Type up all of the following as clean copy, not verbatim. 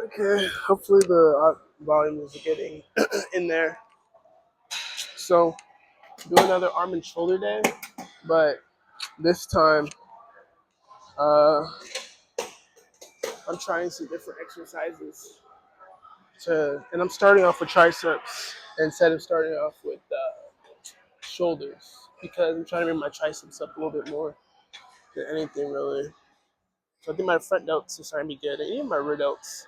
Okay, hopefully the volume is getting in there. So, do another arm and shoulder day, but this time uh, I'm trying some different exercises and I'm starting off with triceps instead of starting off with shoulders because I'm trying to bring my triceps up a little bit more than anything really. So I think my front delts are starting to be good, and even my rear delts.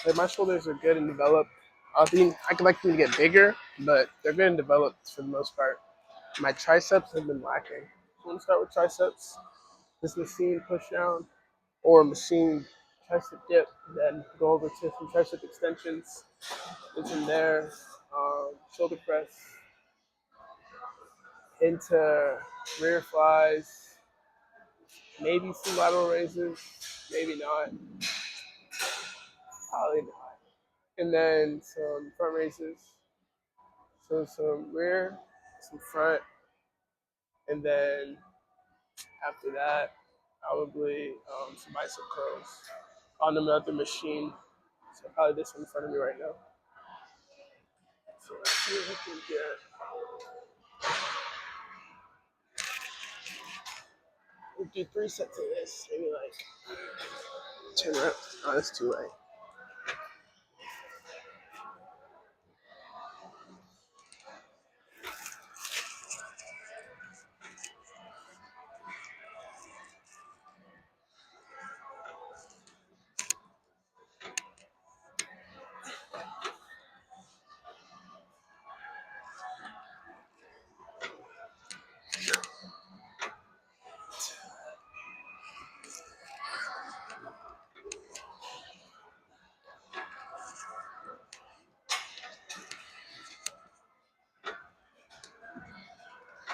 Like my shoulders are good and developed. I think I could like them to get bigger, but they're good and developed for the most part. My triceps have been lacking. So I'm gonna start with triceps. This machine push down or machine tricep dip, then go over to some tricep extensions. And from there, shoulder press into rear flies, maybe some lateral raises, maybe not, probably not. And then some front raises. So some rear, some front, and then after that, probably some bicep curls on another machine. So probably this one in front of me right now. So let's see if we can get. We'll do 3 sets of this, maybe like 10 reps. Oh, that's too light.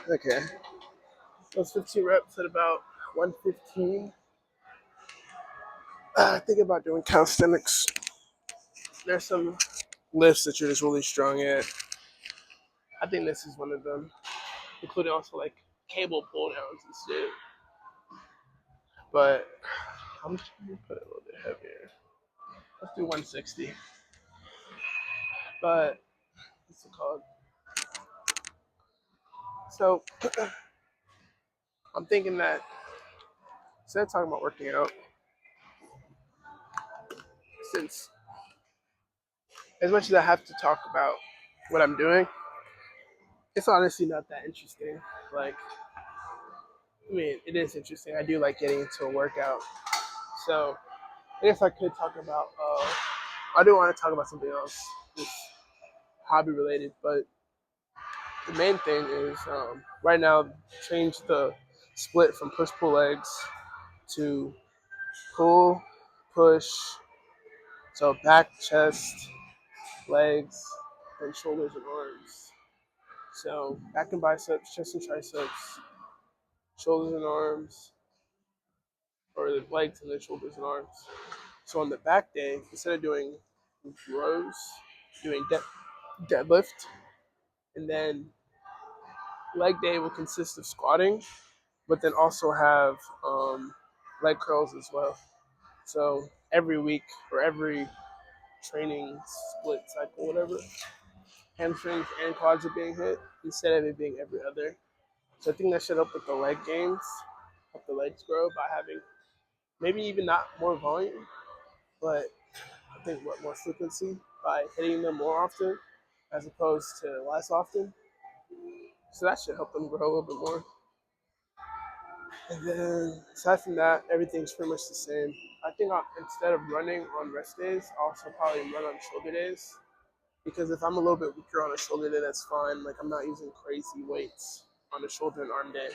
Okay. Those 15 reps at about 115. Think about doing calisthenics. There's some lifts that you're just really strong at. I think this is one of them, including also like cable pull downs instead. But I'm just gonna put it a little bit heavier. Let's do 160. But what's it called? So I'm thinking that instead of talking about working out, since as much as I have to talk about what I'm doing, it's honestly not that interesting. Like, I mean, it is interesting. I do like getting into a workout. So I guess I could talk about. I do want to talk about something else, just hobby related. But the main thing is right now change the split from push pull legs to pull push. So back, chest, legs, then shoulders and arms. So back and biceps, chest and triceps, shoulders and arms, or the legs and then shoulders and arms. So on the back day, instead of doing rows, doing deadlift, and then leg day will consist of squatting, but then also have leg curls as well. So every week or every training split cycle, whatever, hamstrings and quads are being hit instead of it being every other. So I think that should help with the leg gains, help the legs grow by having maybe even not more volume, but I think what more frequency by hitting them more often as opposed to less often. So that should help them grow a little bit more. And then aside from that, everything's pretty much the same. I think instead of running on rest days, I'll also probably run on shoulder days. Because if I'm a little bit weaker on a shoulder day, that's fine. Like I'm not using crazy weights on the shoulder and arm day.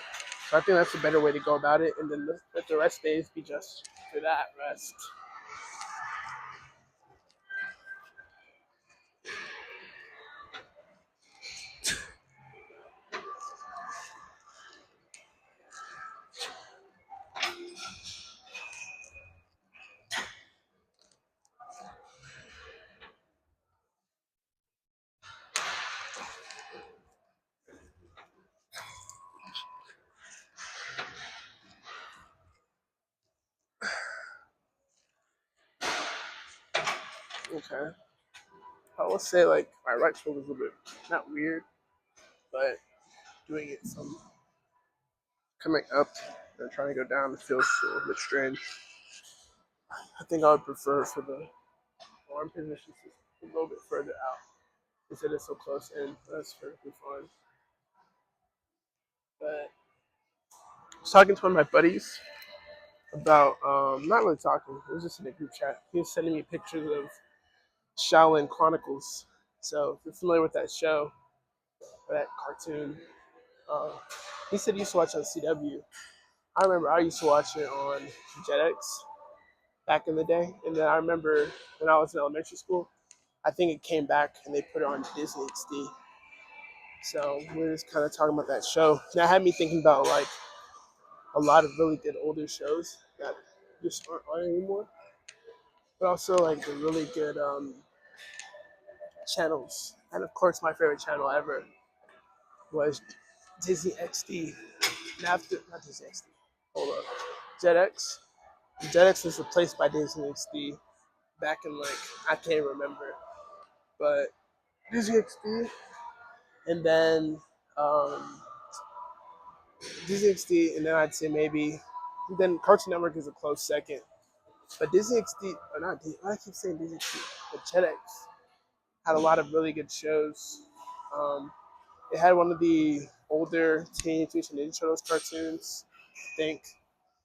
So I think that's a better way to go about it. And then let the rest days be just for that rest. Okay. I will say like my right shoulder is a little bit not weird, but doing it from coming up and trying to go down feels a little bit strange. I think I would prefer for the arm position to a little bit further out instead of so close in. That's perfectly fine. But I was talking to one of my buddies about not really talking. It was just in a group chat. He was sending me pictures of Shaolin Chronicles. So if you're familiar with that show or that cartoon, uh, he said he used to watch on CW. I remember I used to watch it on Jetix back in the day, and then I remember when I was in elementary school, I think it came back and they put it on Disney XD. So we were just kind of talking about that show. And that had me thinking about like a lot of really good older shows that just aren't on anymore, but also like the really good channels. And of course, my favorite channel ever was Disney XD. And after, not Disney XD, hold up, Jetix. Jetix was replaced by Disney XD back in like, I can't remember, but Disney XD. And then um, Disney XD, and then I'd say maybe, then Cartoon Network is a close second. But Disney XD, or not Disney, I keep saying Disney XD, but Jetix had a lot of really good shows. Um, it had one of the older Teenage Mutant Ninja Turtles cartoons. I think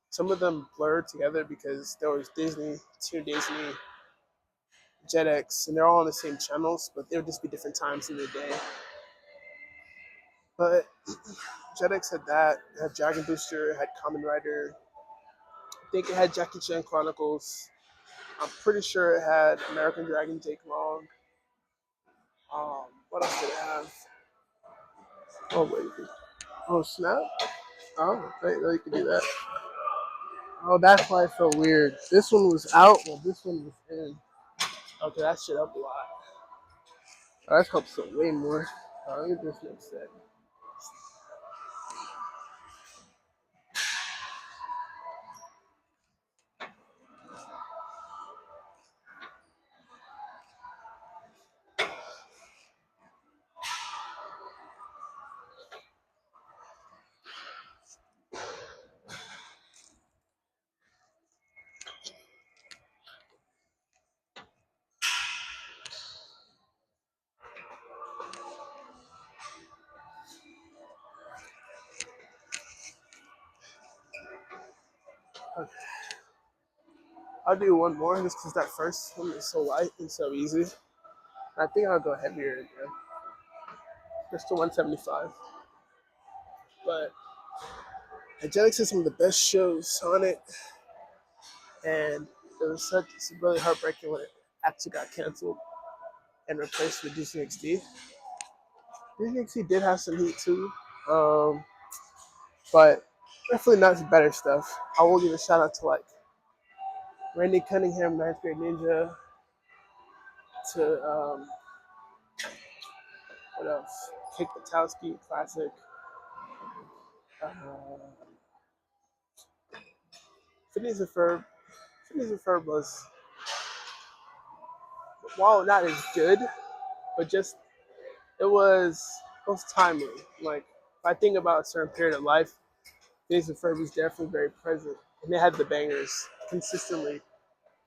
some of them blurred together because there was Disney, Toon Disney, Jetix, and they're all on the same channels, but they would just be different times in the day. But Jetix had that, it had Dragon Booster, it had Kamen Rider. I think it had Jackie Chan Chronicles. I'm pretty sure it had American Dragon Jake Long. What else did it have? Oh wait. Oh snap. Oh, right, you can do that. Oh, that's why it felt weird. This one was out, well, this one was in. Okay, that shit up a lot. Oh, that helps it way more. Let me just next set. Okay. I'll do one more just because that first one is so light and so easy. I think I'll go heavier again. Just to 175. But Angelics is some of the best shows on it, and it was such it's really heartbreaking when it actually got canceled and replaced with Disney XD. Disney XD did have some heat too, but definitely not the better stuff. I will give a shout out to like Randy Cunningham, Ninth Grade Ninja, to what else? Kick Butowski, classic. Uh, Phineas and Ferb. Phineas and Ferb was, while not as good, but just it was timely. Like if I think about a certain period of life, Phineas and Ferb was definitely very present, and they had the bangers consistently,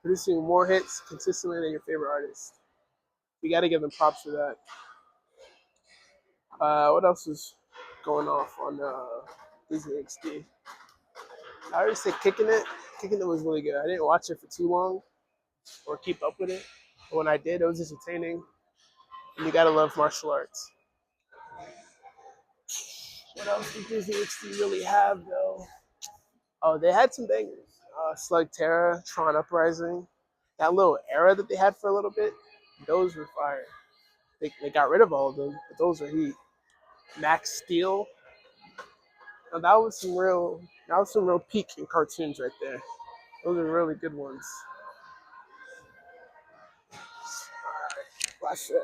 producing more hits consistently than your favorite artist. You got to give them props for that. What else is going off on Disney XD? I already said Kicking It. Kicking It was really good. I didn't watch it for too long or keep up with it. But when I did, it was entertaining. And you gotta love martial arts. What else did Disney XD really have though? Oh, they had some bangers. Slug Terra, Tron Uprising. That little era that they had for a little bit, those were fire. They got rid of all of them, but those are heat. Max Steel. Now that was some real peak in cartoons right there. Those are really good ones. Watch it.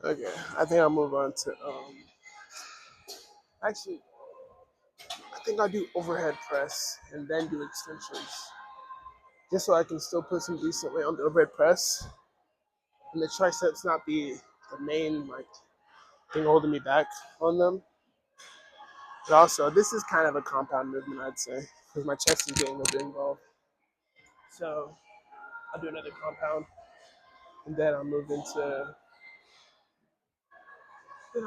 Okay, I think I'll move on to actually I think I'll do overhead press and then do extensions. Just so I can still put some decent weight on the overhead press and the triceps not be the main like thing holding me back on them. But also this is kind of a compound movement I'd say because my chest is getting a bit involved. So I'll do another compound and then I'll move into my what's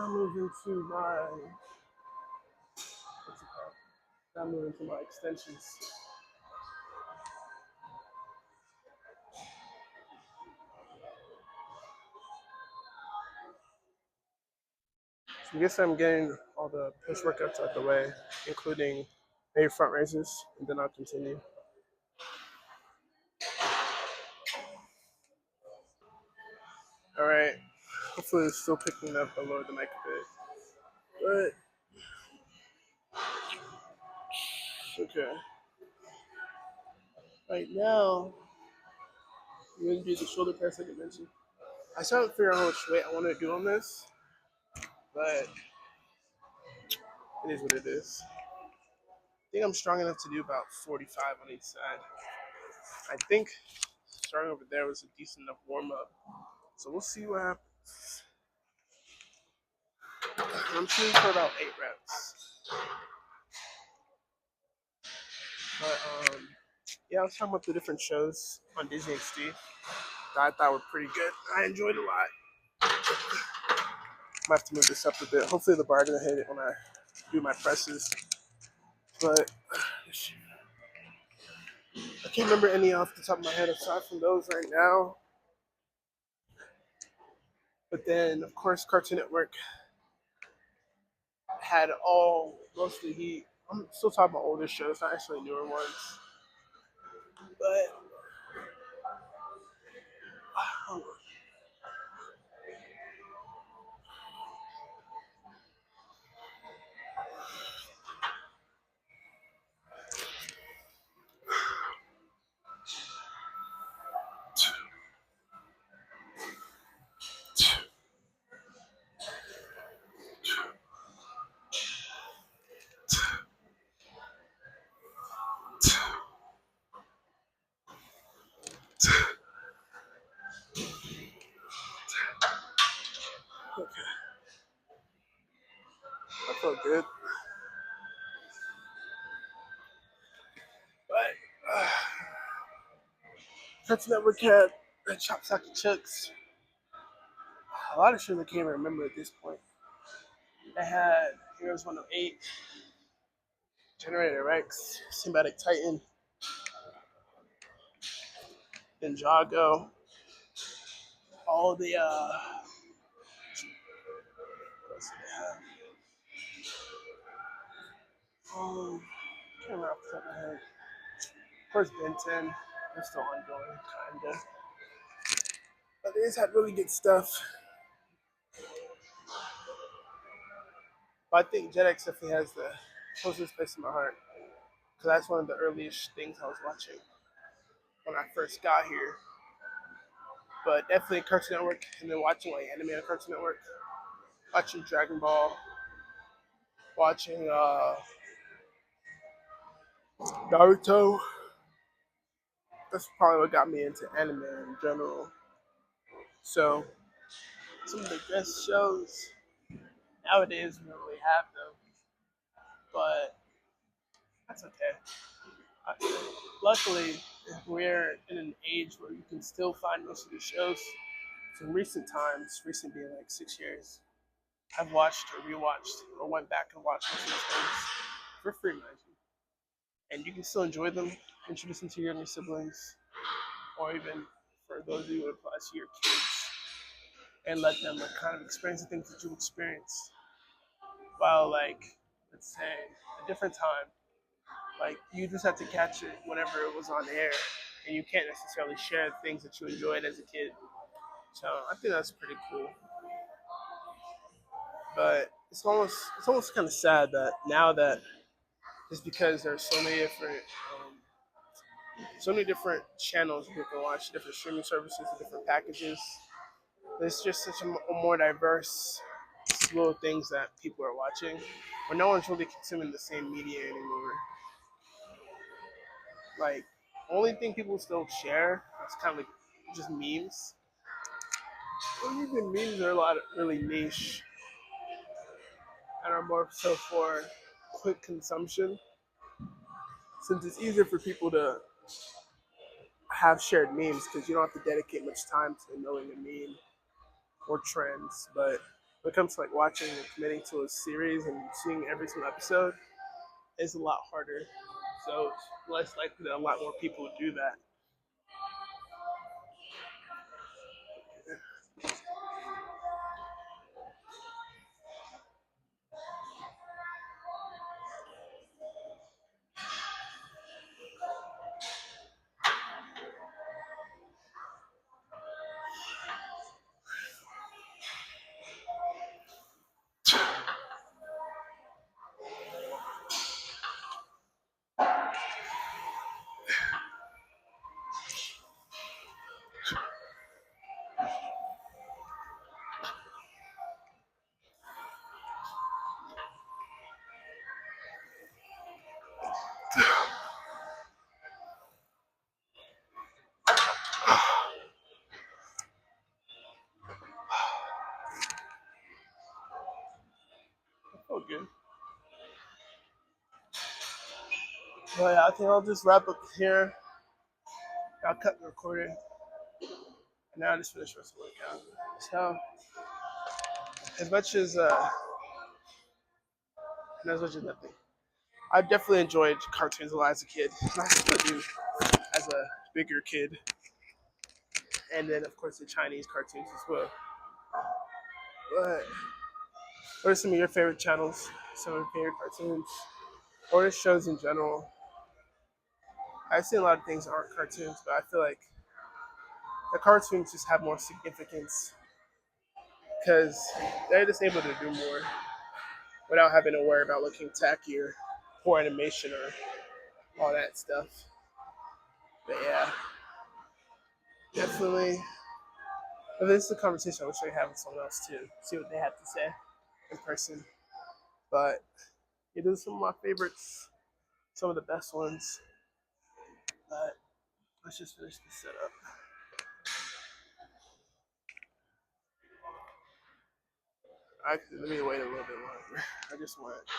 it called? Then I'll move into my extensions. So I guess I'm getting all the push workouts out the way, including maybe front raises, and then I'll continue. All right. Hopefully it's still picking up. I lowered the mic a bit. But okay. Right now, I'm gonna do the shoulder press like I mentioned. I still haven't figured out how much weight I want to do on this, but it is what it is. I think I'm strong enough to do about 45 on each side. I think starting over there was a decent enough warm up. So we'll see what happens. I'm shooting for about 8 reps. But yeah, I was talking about the different shows on Disney XD that I thought were pretty good. I enjoyed a lot. I might have to move this up a bit. Hopefully the bar doesn't hit it when I do my presses. But I can't remember any off the top of my head aside from those right now. But then, of course, Cartoon Network had most of the heat. I'm still talking about older shows, not actually newer ones. But oh, okay, I felt good. But Cartoon Network had Chop Socky Chucks. A lot of shows I can't even remember at this point. They had Heroes 108, Generator Rex, Symbiotic Titan, Ninjago, all the what else did they have? Can't remember off the top of my head. Of course, Ben 10. They're still ongoing, kinda. But they just had really good stuff. But I think JetX definitely has the closest place in my heart. Because that's one of the earliest things I was watching when I first got here. But definitely Cartoon Network, and then watching like anime on Cartoon Network, watching Dragon Ball, watching Naruto. That's probably what got me into anime in general. So some of the best shows nowadays we don't really have them, but that's okay. Luckily, we're in an age where you can still find most of the shows. So in recent times, recent being like 6 years, I've watched or rewatched or went back and watched most of these things for free, mind you. And you can still enjoy them, introduce them to your younger siblings, or even for those of you who apply to your kids, and let them like, kind of experience the things that you experienced while, like, let's say, a different time. Like, you just have to catch it whenever it was on air, and you can't necessarily share things that you enjoyed as a kid. So I think that's pretty cool. But it's almost kind of sad that now that just because there's so many different channels you can watch, different streaming services, different packages. there's just such a more diverse slew of things that people are watching, where no one's really consuming the same media anymore. Like, only thing people still share is kind of like just memes. Well, even memes are a lot of really niche and are more so for quick consumption, since it's easier for people to have shared memes because you don't have to dedicate much time to knowing a meme or trends. But when it comes to like watching and committing to a series and seeing every single episode, it's a lot harder. So it's less likely that a lot more people do that. Oh, good. Well, yeah, I think I'll just wrap up here. I'll cut the recording, and now I just finished the rest of the workout. So, as much as as much as nothing, I definitely enjoyed cartoons a lot as a kid. I still do as a bigger kid, and then of course the Chinese cartoons as well. But what are some of your favorite channels? Some of your favorite cartoons, or just shows in general? I've seen a lot of things that aren't cartoons, but I feel like the cartoons just have more significance because they're just able to do more without having to worry about looking tacky or poor animation or all that stuff. But yeah, definitely. But this is a conversation I wish I had with someone else too. See what they have to say in person. But it is some of my favorites, some of the best ones. But let's just finish this setup. Let me wait a little bit longer. I just want.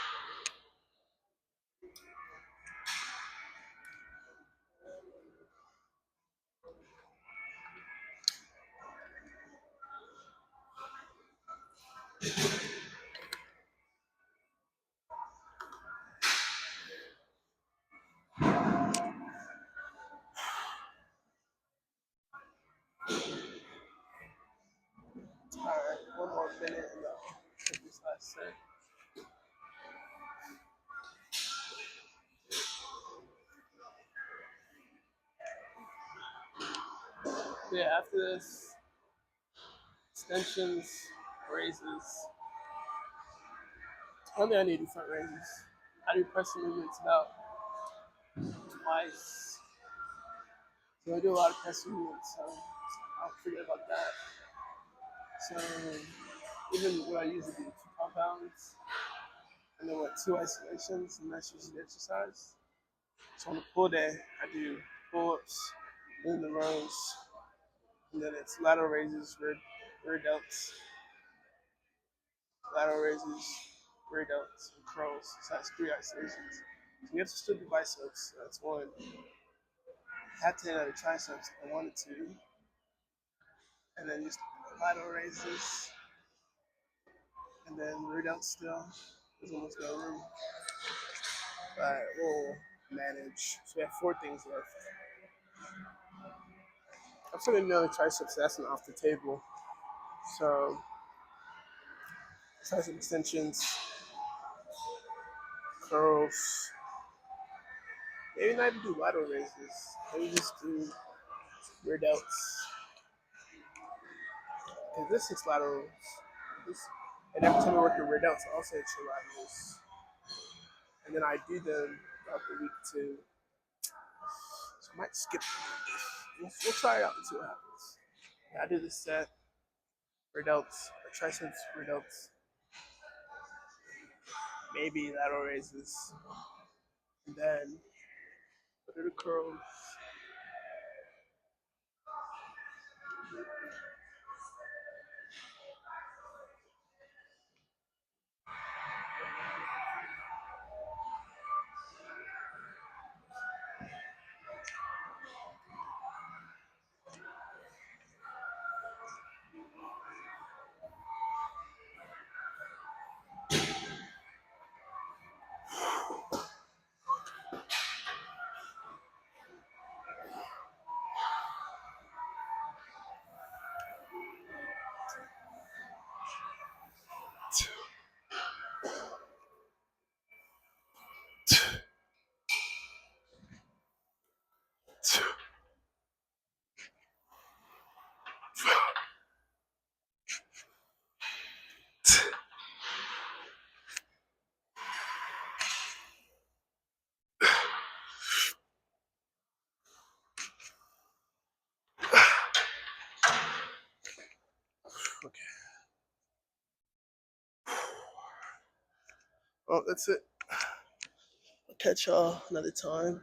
All right, one more minute and I'll take this last set. Yeah, after this, extensions, raises. One thing I need to do front raises. I do pressing movements about twice. So I do a lot of pressing movements, so I'll forget about that. So even when I usually do 2 compounds and then what 2 isolations, and that's usually the exercise. So on a pull day, I do pull-ups, then the rows, and then it's lateral raises, rear delts, lateral raises, rear delts, and curls. So that's 3 isolations. So you have to still do biceps. So that's one. I had to hit other triceps. I wanted to, and then just lateral raises, and then rear delts still. There's almost no room, but we'll manage. So we have 4 things left. I'm still gonna do another triceps. That's not off the table. So tricep extensions, curls. Maybe not even do lateral raises. Maybe just do rear delts. Because this is laterals. This, and every time I work your rear delts, I also hit your laterals. And then I do them throughout the week too. So I might skip this. We'll try it out and see what happens. Yeah, I do this set. rear delts or triceps rear delts. Maybe lateral raises. And then go to the curls. Okay. Well, that's it. I'll catch y'all another time.